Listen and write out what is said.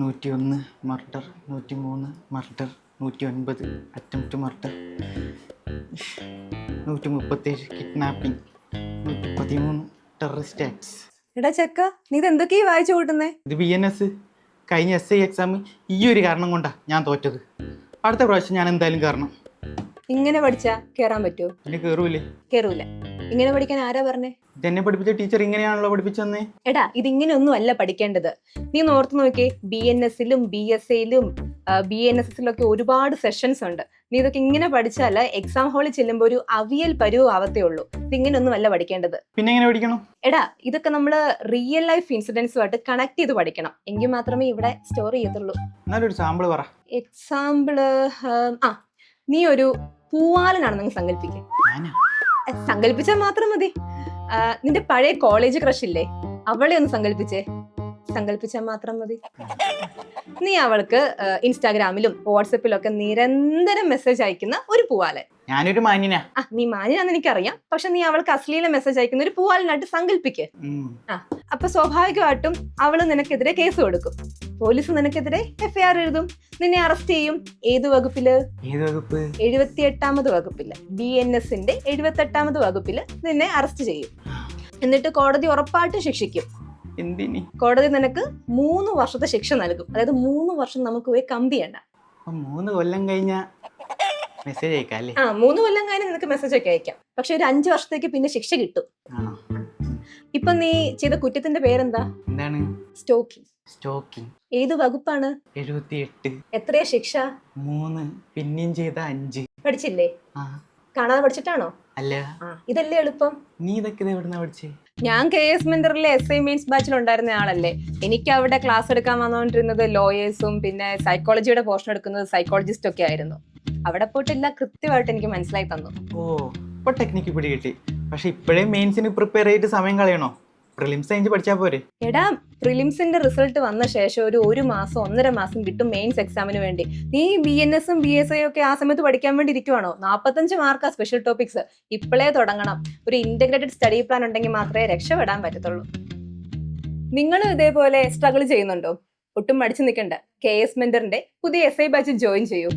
101 murder, 103 murder, 109 attempt murder, 137 kidnapping, 113 terrorist acts. എടാ ചെക്ക, നീ ഇത് എന്തൊക്കെയാ വായിച്ചു കൂട്ടുന്നേ? ഇത് BNS കഴിഞ്ഞ SI എക്സാം ഈ ഒരു കാരണം കൊണ്ടാണ് ഞാൻ തോറ്റത്. അടുത്ത പ്രാവശ്യം ഞാൻ എന്തായാലും കയറണം. ഇങ്ങനെ പഠിച്ചാ കേറാൻ പറ്റുമോ? പിന്നെ കയറൂലേ? കേറൂല. ഇങ്ങനെ പഠിക്കാൻ ആരാ പറഞ്ഞേ? ഇതെന്നെ പഠിപ്പിച്ച ടീച്ചർ ഇങ്ങനെയാണല്ലോ പഠിപ്പിച്ചെന്നേ. എടാ, ഇതിങ്ങനെ ഒന്നും അല്ല പഠിക്കേണ്ടത്. നീ ഓർത്ത് നോക്കിയേ, BNS-ലും BSA-ലും BNSS-ലും ഒക്കെ ഒരുപാട് സെഷൻസ് ഉണ്ട്. നീ ഇതൊക്കെ ഇങ്ങനെ പഠിച്ചാൽ എക്സാം ഹാളിൽ ചെല്ലുമ്പോൾ ഒരു അവിയൽ പരുവ് ആവത്തേ ഉള്ളൂ. ഇതിങ്ങനെ ഒന്നും അല്ല പഠിക്കേണ്ടത്. പിന്നെ എങ്ങനെ പഠിക്കണം? എടാ, ഇതൊക്കെ നമ്മൾ റിയൽ ലൈഫ് ഇൻസിഡൻസുമായിട്ട് കണക്ട് ചെയ്ത് പഠിക്കണം. എങ്കിൽ മാത്രമേ ഇവിടെ സ്റ്റോർ ചെയ്യത്തുള്ളൂ. എന്നാലൊരു സാമ്പിൾ പറ. എക്സാമ്പിള്, നീ ഒരു പൂവാലനാണെന്ന് സങ്കല്പിക്കും. സങ്കല്പിച്ചാൽ മാത്രം മതി. നിന്റെ പഴയ കോളേജ് ക്രഷ് ഇല്ലേ, അവളെ ഒന്ന് സങ്കല്പിച്ചാൽ മാത്രം മതി. നീ അവൾക്ക് ഇൻസ്റ്റാഗ്രാമിലും വാട്സപ്പിലും ഒക്കെ നിരന്തരം മെസ്സേജ് അയക്കുന്ന ഒരു പൂവാലൻ. ഞാനൊരു മാന്യനാ. നീ മാന്യനാന്ന് എനിക്കറിയാം. പക്ഷെ നീ അവൾക്ക് അശ്ലീല മെസ്സേജ് അയക്കുന്ന ഒരു പൂവാലനായിട്ട് സങ്കല്പിക്ക്. അപ്പൊ സ്വാഭാവികമായിട്ടും അവള് നിനക്കെതിരെ കേസ് കൊടുക്കും. പോലീസ് നിനക്കെതിരെ FIR എഴുതും. നിന്നെ അറസ്റ്റ് ചെയ്യും. ഏത് വകുപ്പില്? 78ാമത് വകുപ്പില്. BNS-ന്റെ 78ാമത് വകുപ്പില് നിന്നെ അറസ്റ്റ് ചെയ്യും. എന്നിട്ട് കോടതി ഉറപ്പായിട്ടും ശിക്ഷിക്കും. എന്തിനി? കോടതി നിനക്ക് 3 വർഷത്തെ ശിക്ഷ നൽകും. അതായത് 3 വർഷം നമുക്ക് പോയി കമ്പി ചെയ്യണ്ട. 3 കൊല്ലം കഴിഞ്ഞ മെസ്സേജ് അയക്കാം അല്ലേ? 3 കൊല്ലം കഴിഞ്ഞ് നിനക്ക് മെസ്സേജ് ഒക്കെ അയക്കാം. പക്ഷെ ഒരു 5 വർഷത്തേക്ക് പിന്നെ ശിക്ഷ കിട്ടും. ഇപ്പൊ നീ ചെയ്ത കുറ്റത്തിന്റെ പേരെന്താ? എന്താണ്? സ്റ്റോക്കിംഗ്. ഏത് വകുപ്പാണ്? 78. എത്രയാ ശിക്ഷ? 3, പിന്നെയും ചെയ്ത 5. പഠിച്ചില്ലേ? കാണാതെ പഠിച്ചിട്ടാണോ? അല്ല. ഇതല്ലേ എളുപ്പം. നീ ഇതൊക്കെ എവിടുന്നാ പഠിച്ചേ? ഞാൻ KS മെന്ററിലെ SI മെയിൻസ് ബാച്ചിൽ ഉണ്ടായിരുന്ന ആളല്ലേ. എനിക്ക് അവിടെ ക്ലാസ് എടുക്കാൻ വന്നുകൊണ്ടിരുന്നത് ലോയേഴ്സും പിന്നെ സൈക്കോളജിയുടെ പോർഷൻ എടുക്കുന്നത് സൈക്കോളജിസ്റ്റ് ഒക്കെ ആയിരുന്നു. അവിടെ പോയിട്ടെല്ലാം കൃത്യമായിട്ട് എനിക്ക് മനസ്സിലായി തന്നു. ഇപ്പൊ ടെക്നിക്ക് പിടി കിട്ടി. പക്ഷെ ഇപ്പോഴേ മെയിൻസിന് പ്രിപ്പയർ ചെയ്തിട്ട് സമയം കളയണോ? പ്രിലിംസ് കഴിഞ്ഞ് പഠിച്ചാ പോരെ? എടാ, പ്രിലിംസിന്റെ റിസൾട്ട് വന്ന ശേഷം ഒരു മാസം 1.5 മാസം കിട്ടും മെയിൻസ് എക്സാമിന് വേണ്ടി. നീ BNS-ഉം BSA-യും ഒക്കെ ആ സമയത്ത് പഠിക്കാൻ വേണ്ടി ഇരിക്കുവാണോ? 45 മാർക്കാ സ്പെഷ്യൽ ടോപ്പിക്സ്. ഇപ്പോഴേ തുടങ്ങണം. ഒരു ഇന്റഗ്രേറ്റഡ് സ്റ്റഡി പ്ലാൻ ഉണ്ടെങ്കിൽ മാത്രമേ രക്ഷപ്പെടാൻ പറ്റത്തുള്ളൂ. നിങ്ങളും ഇതേപോലെ സ്ട്രഗിൾ ചെയ്യുന്നുണ്ടോ? ഒട്ടും മടിച്ചു നിൽക്കണ്ട. KS മെന്ററിന്റെ പുതിയ SI ബാച്ച് ജോയിൻ ചെയ്യൂ.